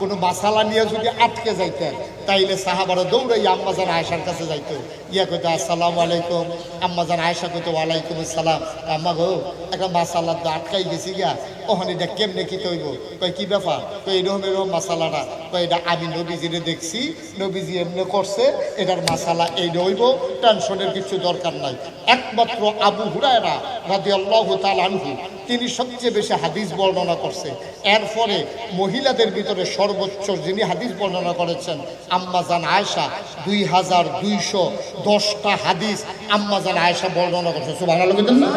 কোনো মাসালা নিয়ে যদি আটকে যাইতেন তাইলে সাহাবারা দৌড়াইয়া আম্মাজান আয়েশার কাছে যাইতো, ইয়া কইতো আসসালামু আলাইকুম, আম্মাজান আয়েশা কইতো ওয়ালাইকুম আসসালাম। আম্মা গো একটা মাসালা তো আটকাই গেছি গিয়া, ওখানে এটা কেমনে কি তৈব? কই কি ব্যাপার? কই এরকম মাসালাটা, কই এটা আমি নবীজিরে দেখছি, নবীজি এমনি করছে, এটার মাসালা এই রইব, টেনশনের কিছু দরকার নাই। একমাত্র আবু হুরায়রা রাদিয়াল্লাহু তাআলা আনহু তিনি সবচেয়ে বেশি হাদিস বর্ণনা করছে। এরপরে মহিলাদের ভিতরে সর্বোচ্চ যিনি হাদিস বর্ণনা করেছেন আম্মাজান আয়েশা, 2210টা হাদিস আম্মাজান আয়েশা বর্ণনা করছে। সুবহানাল্লাহ বলেন না?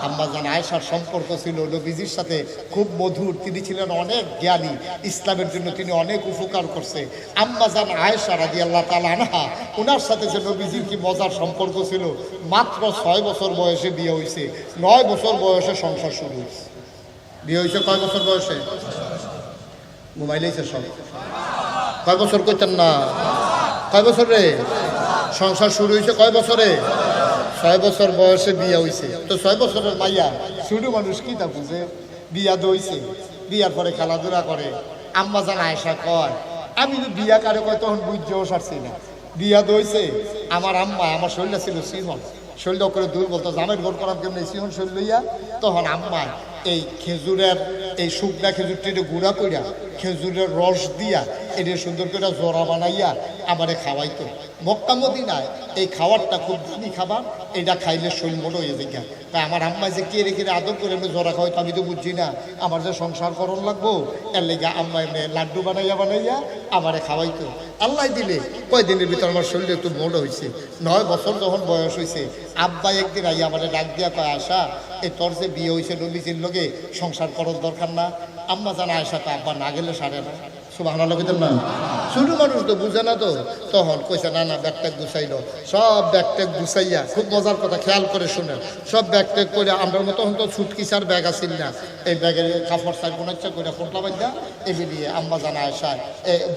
আম্মাজান আয়েশার সম্পর্ক ছিল নবীজির সাথে খুব মধুর। তিনি ছিলেন অনেক জ্ঞানী, ইসলামের জন্য তিনি অনেক উপকার করছে। আম্মাজান আয়েশা রাদিয়াল্লাহু তাআলা আনহা, ওনার সাথে যে নবীজির কি মজার সম্পর্ক ছিল। মাত্র 6 বছর বয়সে বিয়ে হয়েছে, 9 বছর বয়সে সংসার শুরু হয়েছে। বিয়ে হয়েছে কয় বছর বয়সে? ঘুমাইলেছে সব। কয় বছর কইতেন না? কয় বছর রে সংসার শুরু হয়েছে? কয় বছরে? 6 বছর বয়সে বিয়া হয়েছে। তো 6 বছরের মাইয়া ছোট মানুষ কি তা বুঝে? বিয়া দইছে, বিয়ার পরে খেলাধুলা করে। আম্মাজান আয়েশা কয়, আমি তো বিয়া কারে কয় তখন বুঝতেও সারছি না। বিয়া দইছে, আমার আম্মা, আমার শরীরটা ছিল সিহন, শরীরটা করে দুর্বল, তো জামের গোল করাম কেমনি সিহন শরীর লইয়া। তখন আম্মা এই খেজুরের, এই শুকনা খেজুরটা এটা গুঁড়া কইরা খেজুরের রস দিয়া এটা সুন্দর করে জোড়া বানাইয়া আমারে খাওয়াইতো। মক্কা মদিনায় এই খাবারটা খুব দামি খাবার, এটা খাইলে শরীর মোটো হয়ে যায়। তাই আমার আম্মা যে কে রেখে আদর করে এমনি জোড়া খাওয়াইতো, আমি তো বুঝছি না, আমার যে সংসার করণ লাগবো, এর লেগে আম্মা এমনি লাড্ডু বানাইয়া বানাইয়া আমারে খাওয়াইতো। আল্লাহ দিলে কয়দিনের ভিতর আমার শরীরে একটু মোটো হয়েছে। 9 বছর যখন বয়স হয়েছে, আব্বা একদিন আইয়া আমারে ডাক দিয়া কয়, আশা এই তোর যে বিয়ে হয়েছে নবীজির লগে, সংসার করার দরকার না? আম্মাজান আয়েশা তো আব্বা না গেলে সারে না। সুবহানাল্লাহ কইতেন না? ছোট মানুষ তো বুঝে না। তো তখন কইছে না না, ব্যাগট্যাগ গুছাইলো, সব ব্যাগট্যাগ গুছাইয়া, খুব মজার কথা খেয়াল করে শুনেন, সব ব্যাগট্যাগ করে আমরা মতো তখন তো সুটকিসার ব্যাগ আসিল না, এই ব্যাগের কাপড় সাইড বোনাচ্ছা করে ফোটলা বান্ধা এমিলিয়ে আম্মাজান আয়েশা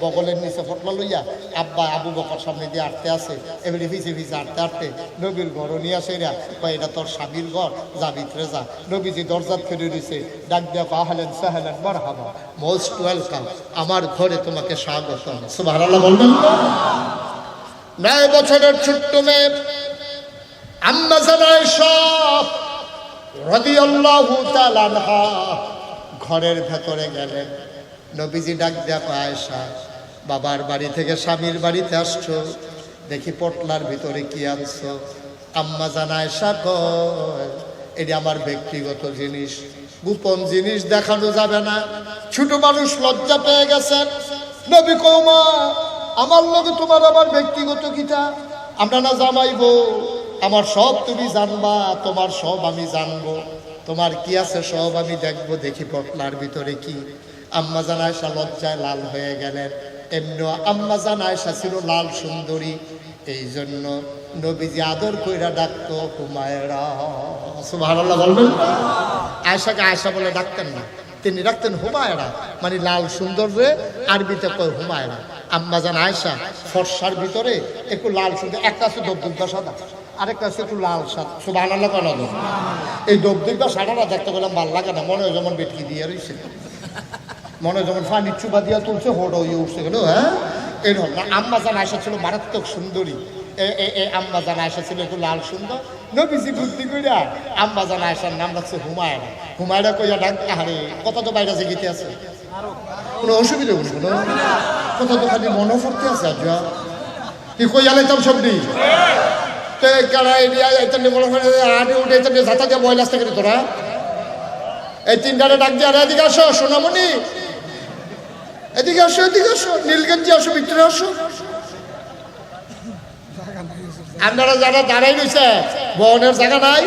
বগলের নিচে ফোটলা লইয়া আব্বা আবু বকর সামনে দিয়ে আটতে আসে, এমনি ভিজে ভিজে আটতে আটতে নবীর ঘর নিয়ে আসে। এরা কয় এটা তোর স্বামীর ঘর, যা ভিতরে যা। নবীজি দরজাত ফিরে রয়েছে, ডাক দেয়া আহলেন সাহলেন মারহাবা, মোস্ট ওয়েলকাম, আমার ঘরে তোমাকে স্বাগত। সুবহানাল্লাহ বলবেন তো? 9 বছরের ছোট্ট মেয়ে আম্মাজান আয়েশা রাদিয়াল্লাহু তাআলা আনহা ঘরের ভেতরে গেলেন। নবীজি ডাক দেয়া কয়, আয়েশা বাবার বাড়ি থেকে স্বামীর বাড়িতে আসছো, দেখি পটলার ভিতরে কি আনছো? আম্মাজান আয়েশা কয়, এটা আমার ব্যক্তিগত জিনিস, গোপন জিনিস দেখানো যাবে না। ছোট মানুষ লজ্জা পেয়ে গেছেন। নবী কওমা, আমার লগে তোমার আমার ব্যক্তিগত কিতা? আমরা না জামাইবো, আমার সব তুমি জানবা, তোমার সব আমি জানবো, তোমার কি আছে সব আমি দেখবো, দেখি পটলার ভিতরে কি। আম্মাজান আয়েশা লজ্জায় লাল হয়ে গেলেন। এমনি আম্মাজান আয়েশা ছিল লাল সুন্দরী, এই জন্য নবীজি আদর কইরা ডাকতো হুমায়রা। সুবহানাল্লাহ বলবেন? আয়েশাকে আয়েশা বলে ডাকতেন না, তিনি ডাকতেন হুমায়রা, মানে লাল সুন্দর রে আরবিতে কয় হুমায়রা। আম্মাজান আয়েশা ফর্সার ভিতরে একটু লাল সুন্দর, একটা আছে দবদবা সাদা, আরেকটা আছে একটু লাল সাদা। সুবহানাল্লাহ কেন? এই দবদবা সাদাটা দেখতে গেলাম ভাল লাগে না, মনে হয় যেমন বেটকি দিয়ে রয়েছে, মনে হয় যেমন ফানির চুবা দিয়া তুলছে, হোড় হয়ে উঠছে গেল। হ্যাঁ, এরকম না। আম্মাজান আয়েশা ছিল মারাত্মক সুন্দরী। আম্মাজান আয়েশা ছিল একটু লাল সুন্দর। নবীজি বুদ্ধি কইরা আম্মাজান আয়েশার নাম রাখছে হুমায়রা। হুমায়রা কইয়া ডাক, আরে কথা তো বাইরে জেগিতে আছে, কোনো অসুবিধা নেই, কোনো কথা তো খালি মনে করতে আছে। আজ কি কইয়া লাইতাম সব নেই তো কারা এরিয়া এইখানে মনে করে আটে উঠে এখানে যাতা দিয়ে ময়লা আসতে গেলে তোরা এই 3টারে ডাক দিয়ে, আরে এদিকে আসো সোনামণি, এদিকে আসো, এদিকে আসো, নীলগঞ্জি আসো, ভিতরে আসো। আপনারা যারা দাঁড়াই রয়েছে, বনের জায়গা নাই?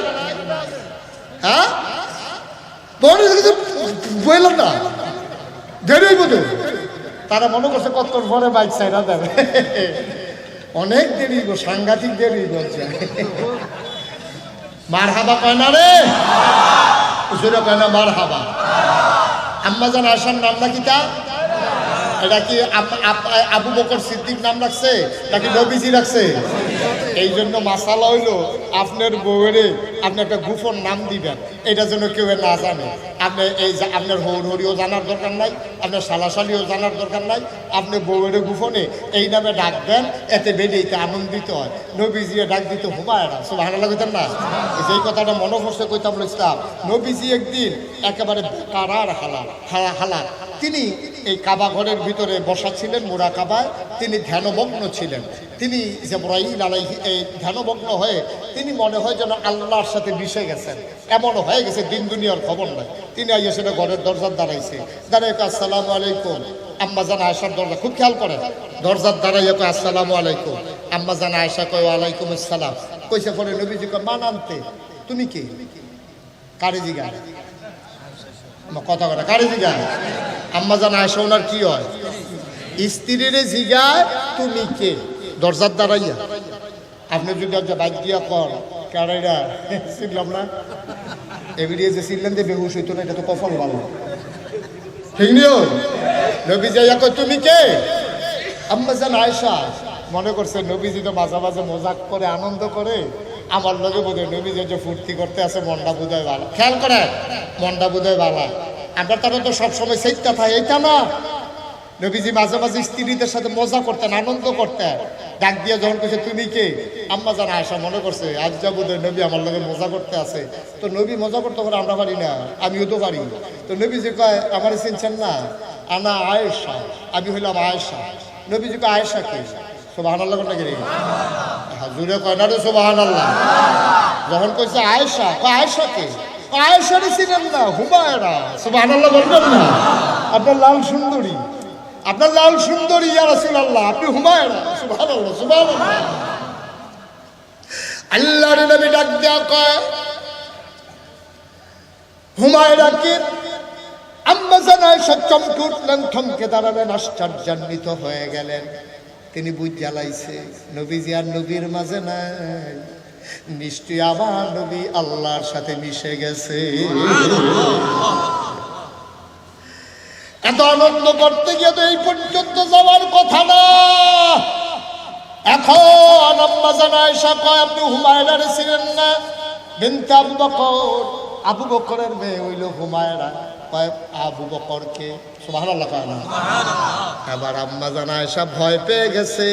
হ্যাঁ, বনের বললাম না, দেরি বোধ, তারা মনে করছে কতক্ষণ পরে বাইক সাইরা দেবে। অনেক দেরি গো, সাংঘাতিক দেরি বলছে। মার হাবা কয় না রে, জোরে কয় না মার হাবা। আম্মাজান আয়েশার নাম নাকি তা? এটা কি আবু বকর সিদ্দিক নাম রাখছে নাকি নবীজি রাখছে? এই জন্য মাসালা হইলো আপনার বউয়েরে আপনি একটা গোপন নাম দিবেন, এটা যেন কেউ না জানে। আপনি এই আপনার হরিও জানার দরকার নাই, আপনার শালাশালিও জানার দরকার নাই। আপনি বউয়ের গোপনে এই নামে ডাকবেন, এতে বেরিয়েতে আনন্দিত হয়। নবীজি ডাক দিত হুমায়রা, সুবহানাল্লাহ কইতেন না? যেই কথাটা মনে পড়ছে কইতাম ইসলাম, নবীজি একদিন একেবারে কারার হালাল তিনি এই কাবা ঘরের ভিতরে বসা ছিলেন, মোরা কাবায় তিনি ধ্যানমগ্ন ছিলেন। তিনি জিবরাইল আলাইহি এই ধ্যানমগ্ন হয়ে তিনি মনে হয় যেন আল্লাহর সাথে মিশে গেছেন, এমন হয়ে গেছে দিন দুনিয়ার খবর নাই। তিনি আইয়া সেটা ঘরের দরজার দাঁড়াইছে, দাঁড়াই আসসালামু আলাইকুম। আম্মা জান আয়েশার দরজা খুব খেয়াল করেন, দরজার দাঁড়াইয়া কয় আসসালামু আলাইকুম। আম্মা জান আয়েশা কয় ওয়ালাইকুম আসসালাম। কইছে পরে নবীজি কয় মান আনতে, তুমি কি কারে জিগা কথা কথা কারে জিগা? আম্মা জান আয়েশা ওনার কি হয়? স্ত্রীর জিগায় তুমি কে, দরজার দাঁড়াইয়া। আপনি যদি বাইক দিয়া কর কারাইরা চিনলাম না, এবিডিয়ে যে চিনলেন যে বেহুশ হইতো না, এটা তো কফল ভালো ঠিক নিও। নবী যাইয়া কয় তুমি কে? আম্মা জান আয়েশা। মনে করছে নবীজি তো মাঝে মাঝে মজাক করে আনন্দ করে, আমার লগে বোধ হয় নবীজি যে ফুর্তি করতে আছে মনটা বোধহয় ভালো। খেয়াল করে মনটা বোধহয় ভালো। আমরা তারা তো সবসময় সেইটা থাকে এইটা না। নবীজি মাঝে মাঝে স্ত্রীদের সাথে মজা করতেন, আনন্দ করতেন। ডাক দিয়ে যখন কইছে তুমি কে, আম্মা জান আয়েশা মনে করছে আজ যা বোধহয় নবী আমার লগে মজা করতে আছে। তো নবী মজা করতে পারে, আমরা পারি না, আমিও তো পারি। তো নবীজি কয় আমার চিনছেন না, আনা আয়েশা, আমি হইলাম আয়েশা। নবীজি কয় আয়েশা কে? সুবহানাল্লাহ কোনটা কি হাজুরে কয় না রে সুবহানাল্লাহ। যখন কইছে আয়েশা, কয় আয়েশা কে? আয়েশারে চিনেন না, হুমায়রা। সুবহানাল্লাহ বলবেন না? আপনার লাল সুন্দরী, আপনার লাল সুন্দরী ইয়া রাসূলুল্লাহ, আপনি হুমায়রা। সুবহানাল্লাহ সুবহানাল্লাহ। আল্লাহর নবী ডাক দেয়া কয় হুমায়রা কে? আম্মা জান আয়েশা চমকে উঠলেন, থমকে দাঁড়ালেন, আশ্চর্যান্বিত হয়ে গেলেন। তিনি বুঝ জ্বালাইছে নবীজি আর নবীর মাঝে নাই, নিশ্চয়ই আমার নবী আল্লাহর সাথে মিশে গেছে। এত আনন্দ করতে গিয়ে তো এই পর্যন্ত যাওয়ার কথা না। এখন আম্মা জান আয়েশা কয় আপনি হুমায়রারে ছিলেন না? বিনতে আবু বকর, আবু বকরের মেয়ে হইল হুমায়রা। কয় আবু বকরকে? সুবহানাল্লাহ কয় না? এবার আম্মা জান আয়েশা ভয় পেয়ে গেছে।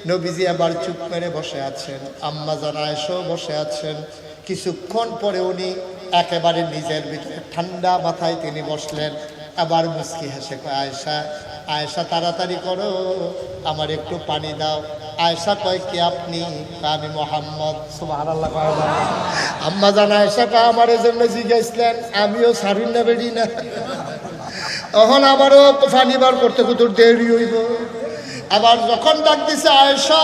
নবীজি আবার চুপ মেরে বসে আছেন, আম্মা জান আয়েশাও বসে আছেন। কিছুক্ষণ পরে উনি একেবারে নিজের ভিতরে ঠান্ডা মাথায় তিনি বসলেন। আবার মুস্কি হেসে কয় আয়েশা, আয়েশা তাড়াতাড়ি করো, আমার একটু পানি দাও। আয়েশা কয় কি আপনি? আমি মোহাম্মদ। সুবহানাল্লাহ কয় না? আম্মা জান আয়েশা কয় আমার এজন্য জিজ্ঞাসলেন, আমিও সারিন না বেরি না, তখন আমারও পানি বার করতে কত দেরি হইব। আবার যখন ডাক দিছে আয়েশা,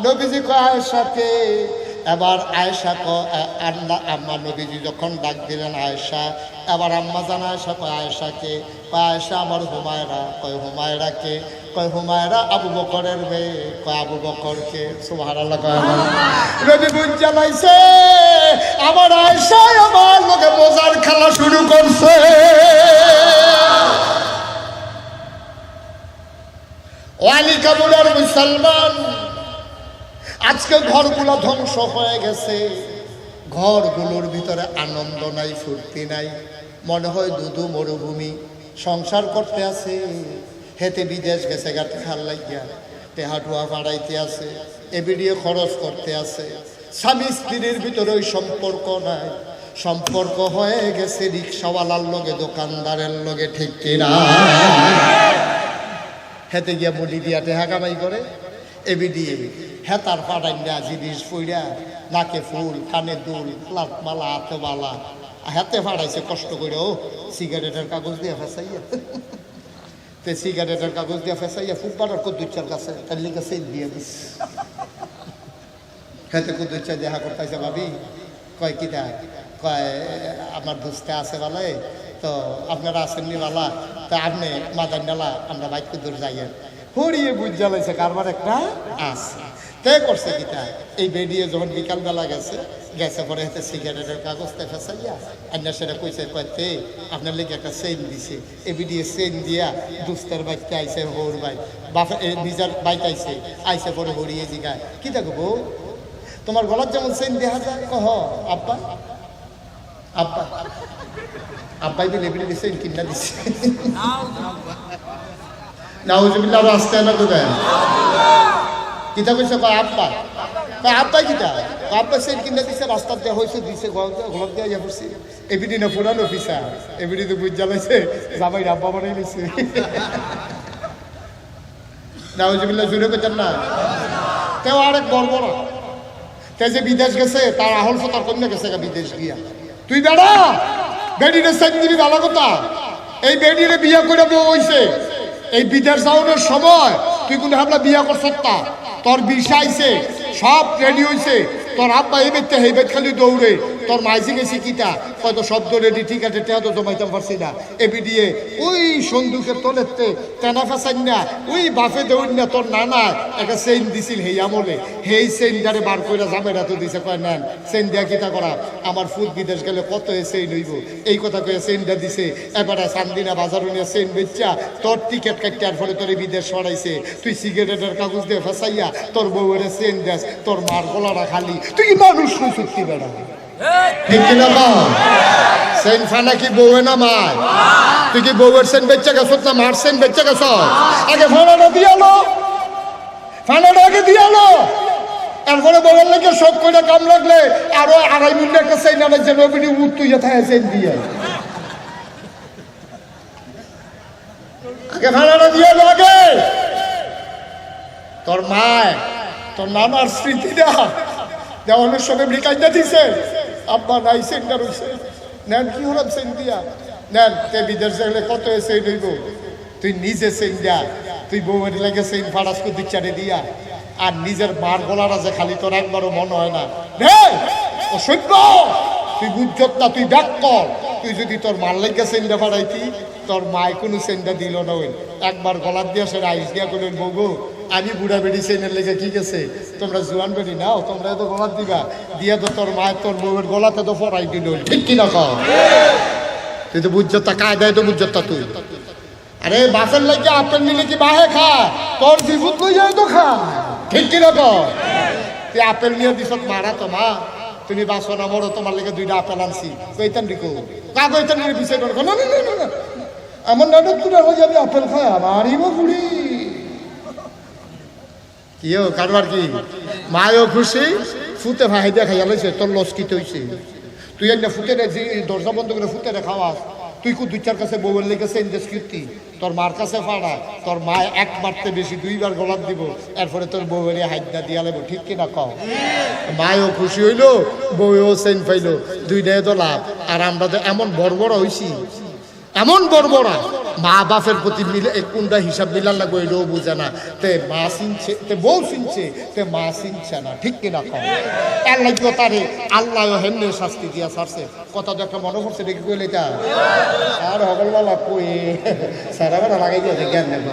নবীজি কয় আয়েশাকে। এবার আয়েশা আম্মা নবীজি যখন ডাক দিলেন আয়েশা, এবার আম্মা জান আয়েশা কয় আয়েশাকে। কয় আয়েশা আমার হুমায়রা। কয় হুমায়রাকে? কয় হুমায়রা আবু বকরের মেয়ে। কয় আবু বকরকে? সুবহানাল্লাহ কয় না? নবী বুঝ জ্বালাইছে আমার আয়েশা আমার লোকে মজার খেলা শুরু করছে। ওয়ালি কাবুলার মুসলমান, আজকে ঘরগুলো ধ্বংস হয়ে গেছে। ঘরগুলোর ভিতরে আনন্দ নাই, ফুর্তি নাই, মনে হয় দুধু মরুভূমি। সংসার করতে আছে, হেতে বিদেশ গেছে গা টেহার লাগিয়া, টেহাটুয়া ভাড়াইতে আছে, এবিডিয়ে খরচ করতে আছে। স্বামী স্ত্রীর ভিতরে ওই সম্পর্ক নাই, সম্পর্ক হয়ে গেছে রিক্সাওয়ালার লগে, দোকানদারের লগে, ঠিক কিনা? হেতে গিয়া মুলি দিয়া টেহা কামাই করে, এবিডিয়ে হেতার পাড়াইয়া জিনিস পইরা, নাকে ফুল, কানে দুল, লাট মালা, হাতে মালা, হাতে ফাড়াইছে কষ্ট করে। ও সিগারেটের কাগজ দিয়ে ফেসাইয়া, তে সিগারেটের কাগজ দিয়ে ফেসাইয়া ফুটবাটার কুদ্দুচ্চার কাছে তার লিখে সেল দিয়ে দিস। হেতে কুদ্দুচ্চা দেখা করতেছে, ভাবি কয় কিটা? কয় আমার দুস্তে আছে বালায়, তো আপনারা আসেননি বালা, তা আপনি মাদার ডালা আমরা বাইক দূর যাইয়েন। হরিয়ে বুঝ জ্বালাইছে কারবার একটা আছে। তে করছে কিটা? এই বেরিয়ে যখন বিকালবেলা গেছে, গেছে পরে হাতে সিগারেটের কাগজটা ফেসাইয়া আন্না সেটা কইছে, কয়তে আপনার লেগে একটা চেইন দিছে। এ বিডিয়ে চেইন দিয়া দুস্তের বাইকতে আইসে, হৌর বাইক বাপে নিজের বাইক আইসে, আইসে পরে হরিয়ে জিগায় কি দেখো বউ? তোমার গলার যেমন চেন দেখা যায় কহ আব্বা আব্বা আব্বাই বলে এবিডি চেন কিনা দিছে নাউজুবিল্লাহ আরো আসতে না কোথায় কিতা কইছে কয় আব্বা কয় আব্বাই কিতা আব্বা চেন কিনা দিছে রাস্তার দেওয়া হয়েছে দিছে গলার দেওয়া ইয়া করছে এবিডি না পুরানো অফিসার এবিডি তো বুঝ জ্বালাইছে জামাই আব্বা বানাই নিছে নাউজুবিল্লাহ জুড়ে পেতেন না তেও আরেক বর্বরা তে যে বিদেশ গেছে তার আহল ফতার কন্যা গেছে বিদেশ গিয়া তুই বেড়া বেডিরে সেন দিবি ভালো কথা এই বেডিরে বিয়া করে বউ হইছে এই বিদেশ যাওয়ার সময় তুই কোন হাবলা বিয়া করছ তোর বিশা আইছে সব রেডি হইছে তোর আব্বা এই বেতে এই বেত খালি দৌড়ে তোর মাইসি গেছি কিটা কয়তো শব্দ রেডি ঠিক আছে টেহা তো জমাইতাম পারছি না এবি দিয়ে ওই সন্দুকের তলেতে টেনা ফেসাইন না ওই বাফে দৌড় না তোর নানা একটা চেইন দিছিল হেই আমলে হেই চেইনটারে বার করে জামেরা তো দিছে কয় নেন চেইন দিয়া কিতা করা আমার ফুট বিদেশ গেলে কত এ চেইন হইব এই কথা কয়ে চেইনটা দিছে এবারে চান্দিনা বাজারও নিয়ে চেইন বেচা তোর টিকিট কাটার ফলে তোর বিদেশ সরাইছে তুই সিগারেটের কাগজ দিয়ে ফেসাইয়া তোর বউয়ের চেইন দেস তোর মার গলাটা খালি তুই কি মানুষ নই সত্যি বেড়া ঠিক কিনা মা সেন ফানা কি বউয়ে না মায় তুই কি বউয়ের সেন বেচা গেছ না মার সেন বেচা গেছ আগে ফানাটা দিয়ালো ফানাটা আগে দিয়ালো এরপরে বউয়ের লেগে সব করে কাম লাগলে আরো 2.5 মিনিট একটা সেন আনার জন্য ওবিনি উঠ তুই থাকে সেন দিয়ে আগে ফানাটা দিয়ালো আগে তোর মায় তোর নানার স্মৃতিটা দেওয়ানোর সঙ্গে ব্রিকাইটা দিছে আব্বা নাই সেন্টার হইছে নেন কি হলাম সেন দিয়া নেন তে বিদেশ গেলে কত এসে নইব তুই নিজে সেন দিয়া তুই বউয়ের লাগে সেন ফাড়াস করে দিচ্ছারে দিয়া আর নিজের মার গলার আছে খালি তোর একবারও মনে হয় না রে ও সত্য তুই বুঝছত না তুই ব্যাক কর তুই যদি তোর মার লাগে সেনটা ফাড়াইতি তোর মায় কোনো সেনটা দিল না ওই একবার গলার দিয়া সে আইস দিয়া করলেন বউ আমি বুড়া বেড়ি সেনের লেগে কি গেছে তোমরা জোয়ান বেড়ি নাও তোমরা এত গলার দিবা দিয়া তো তোর মায়ের তোর বউয়ের গলাতে তো ফরাই দিল ঠিক কিনা কও তুই তো বুঝছত কায়দায় তো বুঝছত তুই আরে বাসের লাগে আপেল নিলে কি বাহে খা তোর বিভূত লই যায় তো খা ঠিক কিনা কও তুই আপেল নিয়ে দিছ মারা তো মা তুমি বাসো না মরো তোমার লেগে 2টা আপেল আনছি কইতাম দিকো কাগো কইতাম নিয়ে বিষয় করো না না না আমার নাটক তুই হয়ে যাবে আপেল খায় আমারই বুড়ি কিও কারবার কি মায়ও খুশি ফুতে ভাই দেখা গেছে তোর লস কিতে হইছে তুই একটা ফুটে যে দরজা বন্ধ করে ফুটে খাওয়াস তুই কো 2-4 কাছে বউয়ের লেগেছে ইনডেসক্রিপ্টি তোর মার কাছে ফাড়া তোর মা এক মারতে বেশি 2বার গলার দিব এরপরে তোর বউয়ের হাইদা দিয়া লাগবো ঠিক কিনা কও মায়ও খুশি হইলো বউও সেন পাইলো 2টাই তো লাভ আর আমরা তো এমন বড় হইছি এমন বড় মা বাপের প্রতি মিলে কোনটা হিসাব মিলার লাগবে এটাও বুঝে না তে মা চিনছে তে বউ চিনছে তে মা চিনছে না ঠিক কিনা কম এর লাগবে তারে আল্লাহ হেমনে শাস্তি দিয়া ছাড়ছে কথা তো একটা মনে পড়ছে দেখি কইলে এটা আর হগলওয়ালা কই সারা বেলা লাগাই দিয়েছে জ্ঞান নেব